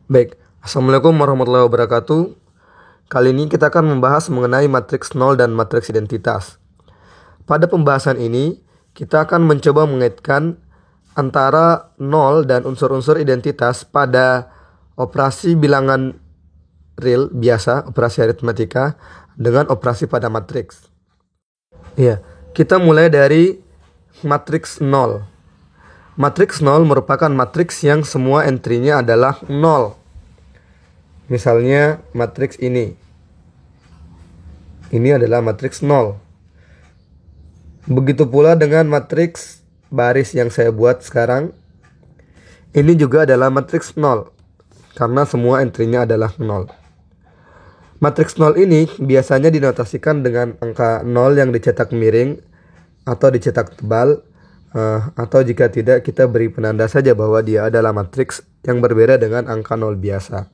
Baik, Assalamualaikum warahmatullahi wabarakatuh. Kali ini kita akan membahas mengenai matriks nol dan matriks identitas. Pada pembahasan ini, kita akan mencoba mengaitkan antara nol dan unsur-unsur identitas pada operasi bilangan real biasa, operasi aritmatika, dengan operasi pada matriks. Ya, kita mulai dari matriks nol. Matriks nol merupakan matriks yang semua entry-nya adalah nol. Misalnya matriks ini. Ini adalah matriks nol. Begitu pula dengan matriks baris yang saya buat sekarang. Ini juga adalah matriks nol. Karena semua entry-nya adalah nol. Matriks nol ini biasanya dinotasikan dengan angka 0 yang dicetak miring atau dicetak tebal. Atau jika tidak, kita beri penanda saja bahwa dia adalah matriks yang berbeda dengan angka 0 biasa.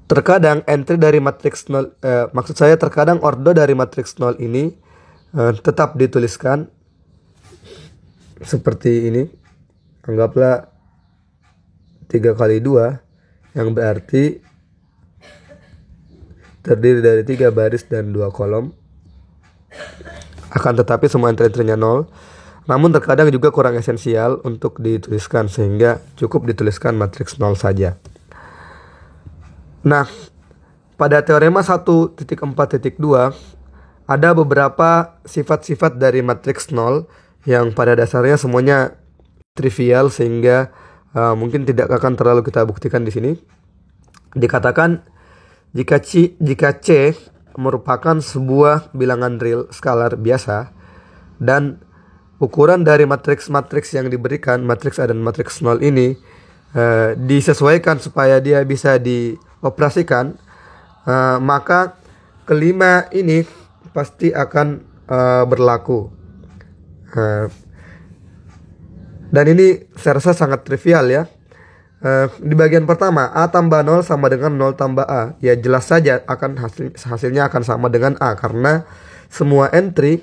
Terkadang entry dari matriks 0, terkadang ordo dari matriks 0 ini tetap dituliskan seperti ini. Anggaplah 3 kali 2 yang berarti terdiri dari 3 baris dan 2 kolom. Akan tetapi semua entry-entrynya 0. Namun terkadang juga kurang esensial untuk dituliskan, sehingga cukup dituliskan matriks 0 saja. Nah, pada teorema 1.4.2 ada beberapa sifat-sifat dari matriks 0 yang pada dasarnya semuanya trivial, sehingga mungkin tidak akan terlalu kita buktikan di sini. Dikatakan jika C merupakan sebuah bilangan real skalar biasa dan ukuran dari matriks-matriks yang diberikan, matriks A dan matriks 0 ini disesuaikan supaya dia bisa dioperasikan, maka kelima ini pasti akan berlaku. Dan ini saya rasa sangat trivial ya. Di bagian pertama, A tambah 0 sama dengan 0 tambah A. Ya jelas saja akan hasilnya akan sama dengan A, karena semua entry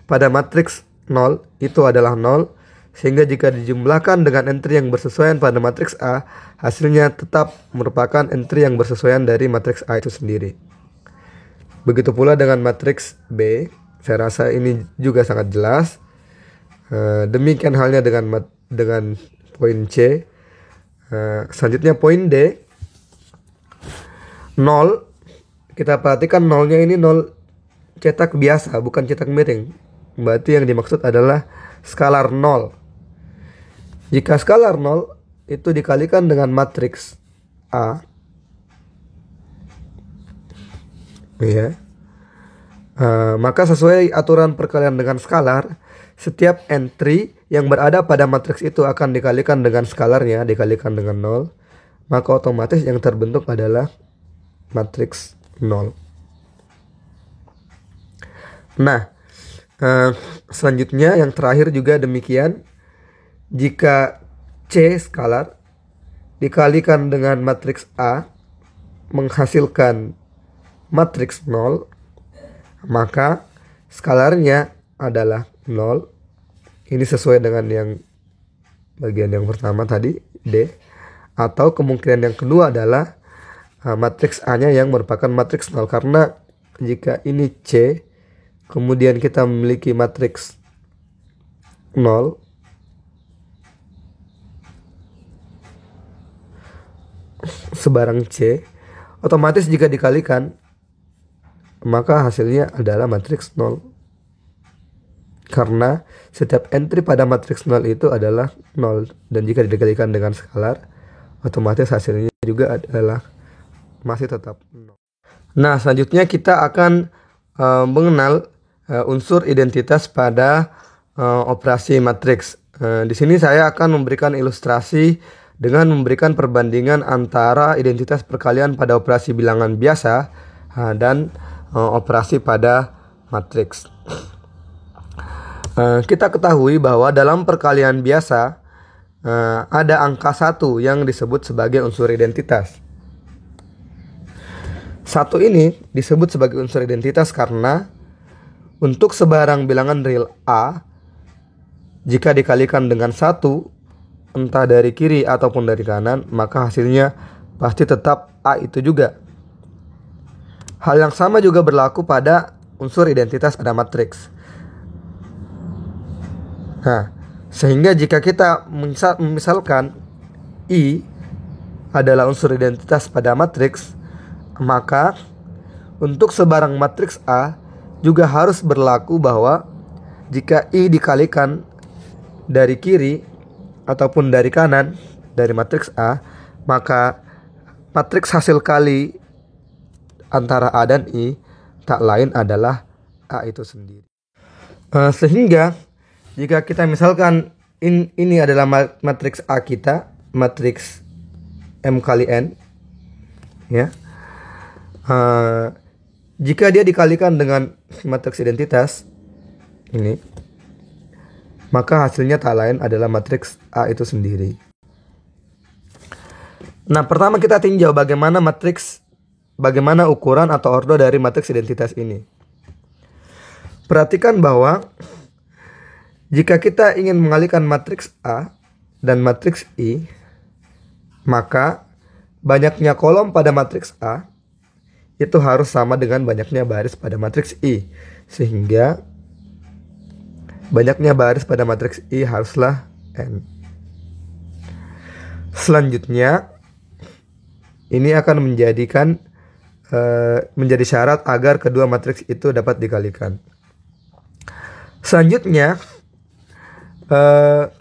pada matriks 0 itu adalah 0. Sehingga jika dijumlahkan dengan entry yang bersesuaian pada matriks A, hasilnya tetap merupakan entry yang bersesuaian dari matriks A itu sendiri. Begitu pula dengan matriks B. Saya rasa ini juga sangat jelas. Demikian halnya dengan poin C. Selanjutnya poin D, 0. Kita perhatikan 0-nya ini 0 cetak biasa, bukan cetak miring. Berarti yang dimaksud adalah skalar 0. Jika skalar 0 itu dikalikan dengan matriks A, ya, maka sesuai aturan perkalian dengan skalar, setiap entry yang berada pada matriks itu akan dikalikan dengan skalarnya, dikalikan dengan 0. Maka otomatis yang terbentuk adalah matriks 0. Nah, selanjutnya yang terakhir juga demikian. Jika C skalar dikalikan dengan matriks A menghasilkan matriks 0, maka skalarnya adalah 0. Ini sesuai dengan yang bagian yang pertama tadi, D. Atau kemungkinan yang kedua adalah matriks A-nya yang merupakan matriks 0. Karena jika ini C, kemudian kita memiliki matriks 0, sebarang C, otomatis jika dikalikan, maka hasilnya adalah matriks 0. Karena setiap entry pada matriks 0 itu adalah 0. Dan jika dikalikan dengan skalar, otomatis hasilnya juga adalah masih tetap 0. Nah, selanjutnya kita akan mengenal unsur identitas pada operasi matriks. Di sini saya akan memberikan ilustrasi dengan memberikan perbandingan antara identitas perkalian pada operasi bilangan biasa dan operasi pada matriks. Kita ketahui bahwa dalam perkalian biasa ada angka 1 yang disebut sebagai unsur identitas. 1 ini disebut sebagai unsur identitas karena untuk sebarang bilangan real A, jika dikalikan dengan 1, entah dari kiri ataupun dari kanan, maka hasilnya pasti tetap A itu juga. Hal yang sama juga berlaku pada unsur identitas pada matriks. Nah, sehingga jika kita misalkan I adalah unsur identitas pada matriks, maka untuk sebarang matriks A juga harus berlaku bahwa jika I dikalikan dari kiri ataupun dari kanan dari matriks A, maka matriks hasil kali antara A dan I tak lain adalah A itu sendiri. Sehingga jika kita misalkan ini adalah matriks A kita, matriks M kali N, ya. Jika dia dikalikan dengan matriks identitas ini, maka hasilnya tak lain adalah matriks A itu sendiri. Nah, pertama kita tinjau bagaimana ukuran atau ordo dari matriks identitas ini. Perhatikan bahwa jika kita ingin mengalihkan matriks A dan matriks I, maka banyaknya kolom pada matriks A itu harus sama dengan banyaknya baris pada matriks I. Sehingga banyaknya baris pada matriks I haruslah N. Selanjutnya, ini akan menjadi syarat agar kedua matriks itu dapat dikalikan. Selanjutnya,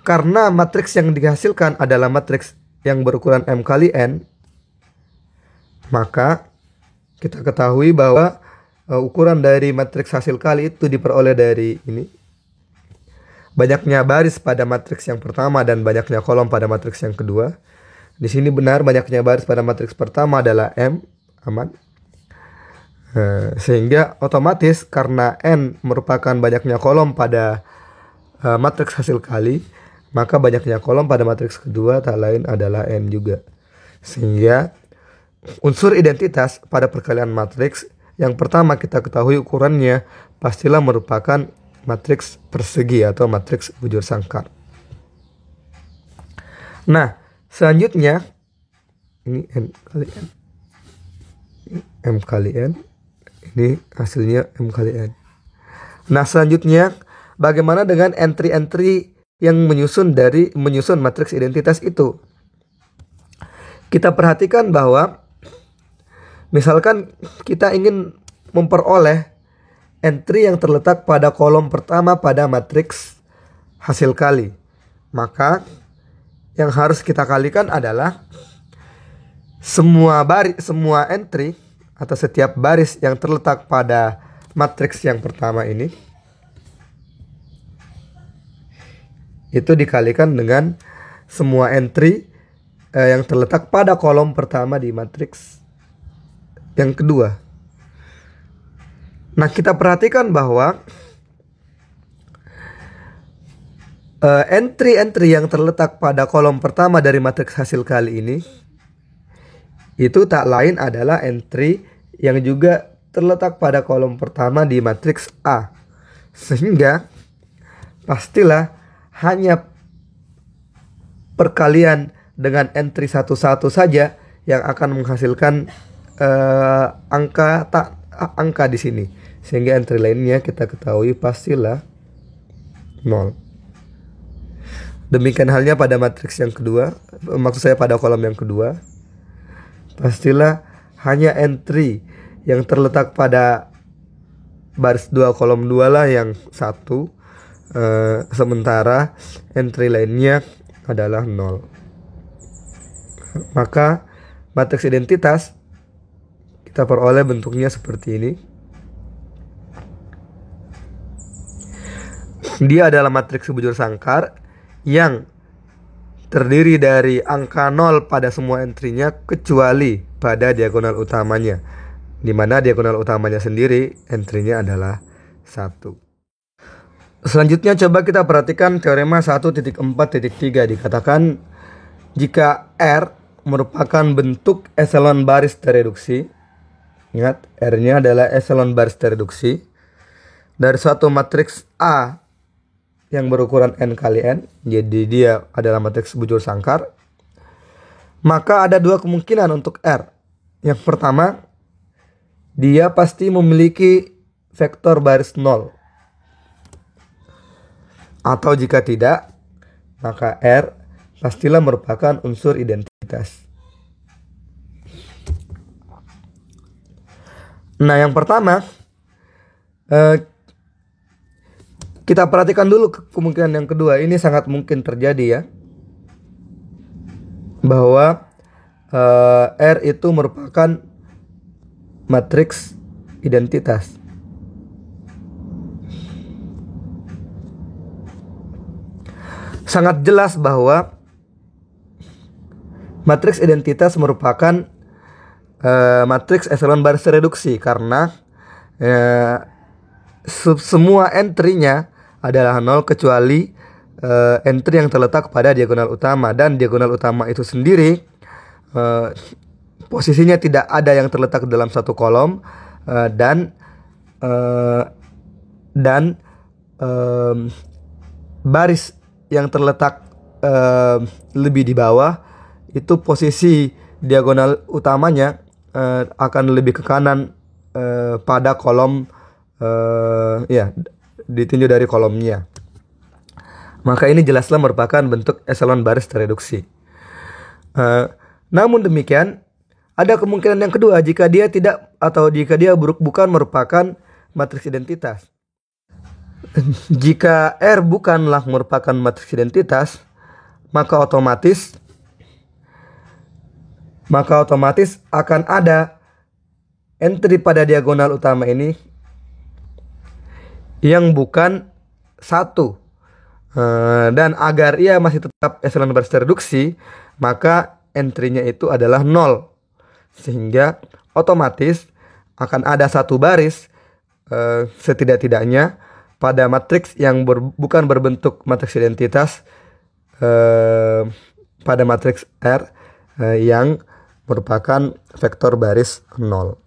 karena matriks yang dihasilkan adalah matriks yang berukuran M kali N, maka kita ketahui bahwa ukuran dari matriks hasil kali itu diperoleh dari ini. Banyaknya baris pada matriks yang pertama dan banyaknya kolom pada matriks yang kedua. Di sini benar banyaknya baris pada matriks pertama adalah M, aman. Sehingga otomatis karena N merupakan banyaknya kolom pada matriks hasil kali, maka banyaknya kolom pada matriks kedua tak lain adalah N juga. Sehingga unsur identitas pada perkalian matriks yang pertama kita ketahui ukurannya pastilah merupakan matriks persegi atau matriks bujur sangkar. Nah, selanjutnya ini N kali N, ini M kali N, ini hasilnya M kali N. Nah, selanjutnya bagaimana dengan entry-entry yang menyusun matriks identitas itu? Kita perhatikan bahwa misalkan kita ingin memperoleh entry yang terletak pada kolom pertama pada matriks hasil kali, maka yang harus kita kalikan adalah semua entry atau setiap baris yang terletak pada matriks yang pertama ini itu dikalikan dengan semua entry yang terletak pada kolom pertama di matriks yang kedua. Nah, kita perhatikan bahwa entry-entry yang terletak pada kolom pertama dari matriks hasil kali ini itu tak lain adalah entry yang juga terletak pada kolom pertama di matriks A. Sehingga pastilah hanya perkalian dengan entry satu-satu saja yang akan menghasilkan angka di sini. Sehingga entry lainnya kita ketahui pastilah 0. Demikian halnya pada matriks yang kedua, maksud saya pada kolom yang kedua, pastilah hanya entry yang terletak pada baris 2 kolom 2 lah yang 1, sementara entry lainnya adalah 0. Maka matriks identitas kita peroleh bentuknya seperti ini. Dia adalah matriks bujur sangkar yang terdiri dari angka 0 pada semua entry-nya kecuali pada diagonal utamanya, di mana diagonal utamanya sendiri entry-nya adalah 1. Selanjutnya coba kita perhatikan teorema 1.4.3. Dikatakan jika R merupakan bentuk eselon baris tereduksi. Ingat, R-nya adalah eselon baris tereduksi dari suatu matriks A yang berukuran n kali n, jadi dia adalah matriks bujur sangkar, maka ada dua kemungkinan untuk R. Yang pertama, dia pasti memiliki vektor baris 0. Atau jika tidak, maka R pastilah merupakan unsur identitas. Nah, yang pertama, kita perhatikan dulu kemungkinan yang kedua. Ini sangat mungkin terjadi ya, bahwa R itu merupakan matriks identitas. Sangat jelas bahwa matriks identitas merupakan matriks echelon baris reduksi karena semua entry-nya adalah 0 kecuali entry yang terletak pada diagonal utama, dan diagonal utama itu sendiri posisinya tidak ada yang terletak dalam satu kolom, dan baris yang terletak lebih di bawah itu posisi diagonal utamanya akan lebih ke kanan pada kolom, ditinjau dari kolomnya. Maka ini jelaslah merupakan bentuk echelon baris tereduksi. Namun demikian, ada kemungkinan yang kedua jika dia tidak, atau jika dia bukan merupakan matriks identitas. Jika R bukanlah merupakan matriks identitas, maka otomatis akan ada entry pada diagonal utama ini yang bukan 1. Dan agar ia masih tetap echelon baris tereduksi, maka entry-nya itu adalah 0. Sehingga otomatis akan ada satu baris setidak-tidaknya pada matriks yang bukan berbentuk matriks identitas pada matriks R yang merupakan vektor baris 0.